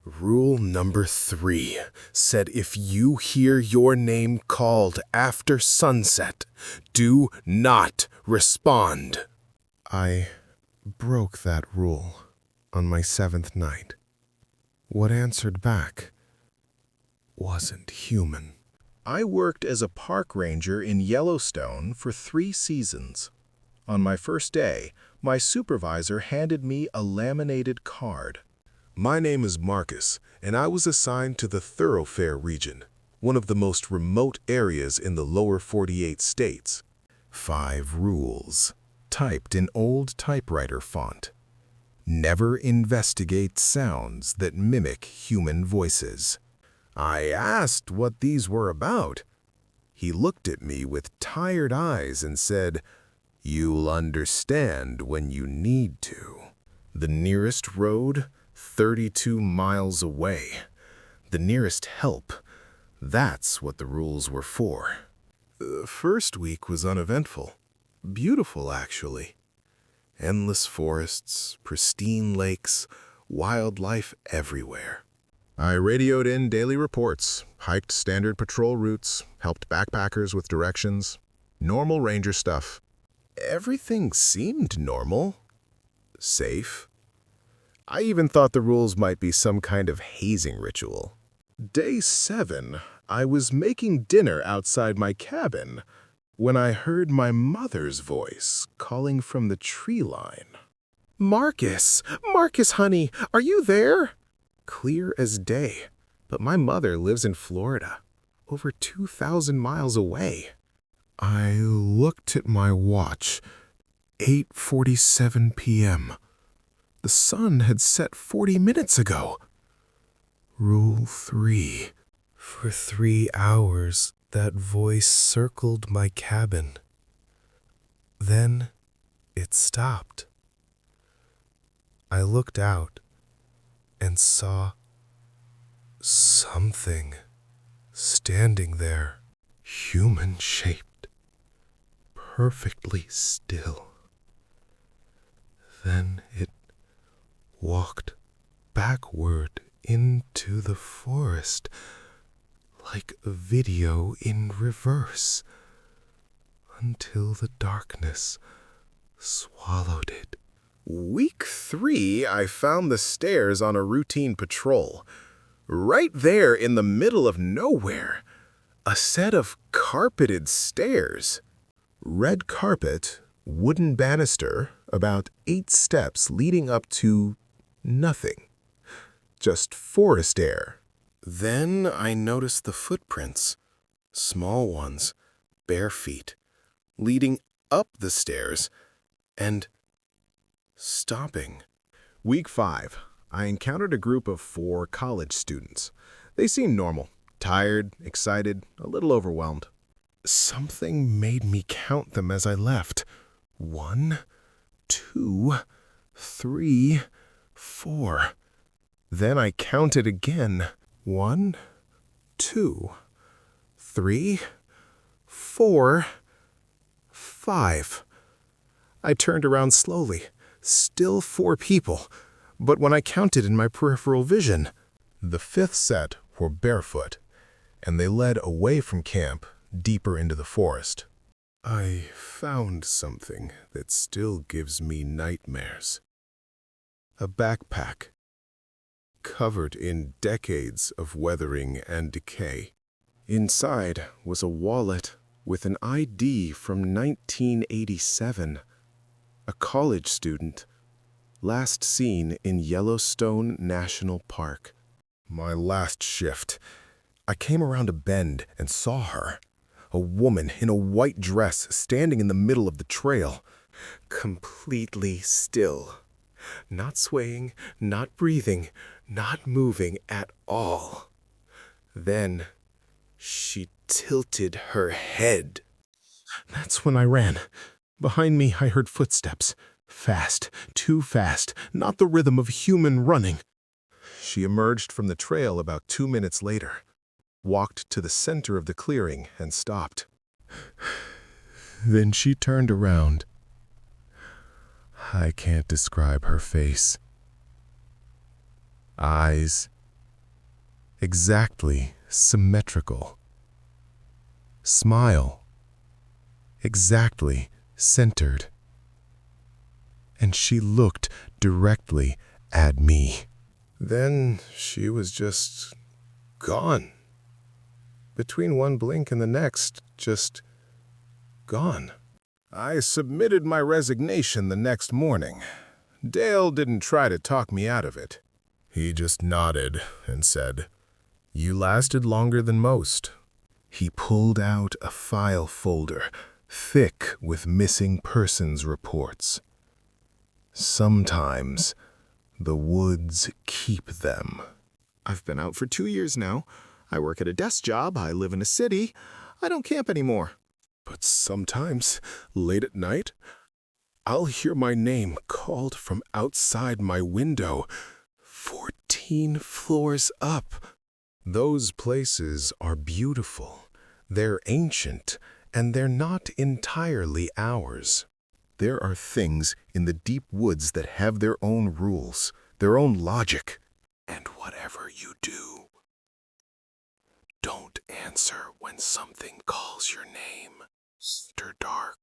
Rule number 3 said if you hear your name called after sunset, do not respond. I broke that rule on my 7th night. What answered back wasn't human. I worked as a park ranger in Yellowstone for 3 seasons. On my first day, my supervisor handed me a laminated card. My name is Marcus, and I was assigned to the Thoroughfare region, one of the most remote areas in the lower 48 states. 5 rules, typed in old typewriter font. Never investigate sounds that mimic human voices. I asked what these were about. He looked at me with tired eyes and said, "You'll understand when you need to." The nearest road, 32 miles away. The nearest help. That's what the rules were for. The first week was uneventful. Beautiful, actually. Endless forests, pristine lakes, wildlife everywhere. I radioed in daily reports, hiked standard patrol routes, helped backpackers with directions. Normal ranger stuff. Everything seemed normal. Safe. I even thought the rules might be some kind of hazing ritual. Day 7, I was making dinner outside my cabin when I heard my mother's voice calling from the tree line. "Marcus! Marcus, honey, are you there?" Clear as day, but my mother lives in Florida, over 2,000 miles away. I looked at my watch, 8:47 p.m. The sun had set 40 minutes ago. Rule 3. For 3 hours, that voice circled my cabin. Then it stopped. I looked out and saw something standing there, human-shaped, perfectly still. Then it walked backward into the forest, like a video in reverse, until the darkness swallowed it. Week 3, I found the stairs on a routine patrol. Right there in the middle of nowhere, a set of carpeted stairs. Red carpet, wooden banister, about 8 steps leading up to nothing. Just forest air. Then I noticed the footprints, small ones, bare feet, leading up the stairs and stopping. Week 5, I encountered a group of 4 college students. They seemed normal, tired, excited, a little overwhelmed. Something made me count them as I left. 1, 2, 3, 4. Then I counted again. 1, 2, 3, 4, 5. I turned around slowly. Still 4 people. But when I counted in my peripheral vision, the 5th set were barefoot, and they led away from camp, deeper into the forest. I found something that still gives me nightmares. A backpack, covered in decades of weathering and decay. Inside was a wallet with an ID from 1987. A college student, last seen in Yellowstone National Park. My last shift. I came around a bend and saw her. A woman in a white dress standing in the middle of the trail. Completely still. Not swaying, not breathing, not moving at all. Then she tilted her head. That's when I ran. Behind me, I heard footsteps. Fast, too fast, not the rhythm of human running. She emerged from the trail about 2 minutes later, walked to the center of the clearing and stopped. Then she turned around. I can't describe her face. Eyes exactly symmetrical. Smile, exactly centered. And she looked directly at me. Then she was just gone. Between one blink and the next, just gone. I submitted my resignation the next morning. Dale didn't try to talk me out of it. He just nodded and said, "You lasted longer than most." He pulled out a file folder, thick with missing persons reports. Sometimes the woods keep them. I've been out for 2 years now. I work at a desk job. I live in a city. I don't camp anymore. But sometimes, late at night, I'll hear my name called from outside my window, 14 floors up. Those places are beautiful. They're ancient, and they're not entirely ours. There are things in the deep woods that have their own rules, their own logic. And whatever you do, don't answer when something calls your name after dark.